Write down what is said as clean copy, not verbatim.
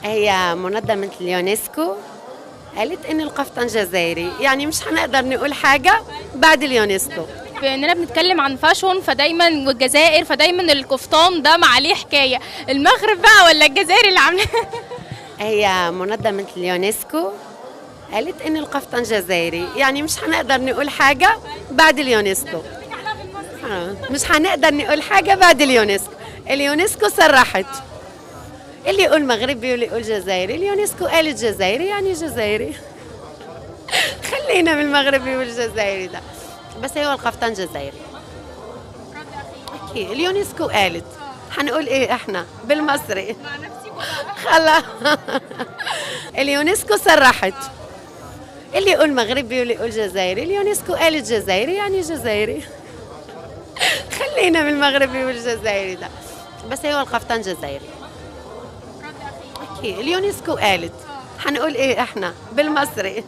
هي منظمة اليونسكو قالت إن القفطان جزائري، يعني مش هنقدر نقول حاجة بعد اليونسكو. باننا بنتكلم عن فاشون فدايما والجزائر فدايما القفطان ده عليه حكايه. المغرب بقى ولا الجزائر اللي عامله؟ هي منظمة اليونسكو قالت إن القفطان جزائري، يعني مش هنقدر نقول حاجة بعد اليونسكو. مش هنقدر نقول حاجة بعد اليونسكو. اليونسكو صرحت، اللي يقول مغربي واللي يقول جزائري. اليونسكو قالت جزائري يعني جزائري. خلينا بالمغربي والجزائري ده، بس هو القفطان جزائري أكيد. اليونسكو قالت، هنقول ايه احنا بالمصري؟ خلاص. اليونسكو صرحت، اللي يقول مغربي واللي يقول جزائري. اليونسكو قالت جزائري يعني جزائري. خلينا بالمغربي والجزائري ده، بس هو القفطان جزائري أكيد. اليونسكو قالت، هنقول ايه احنا بالمصري؟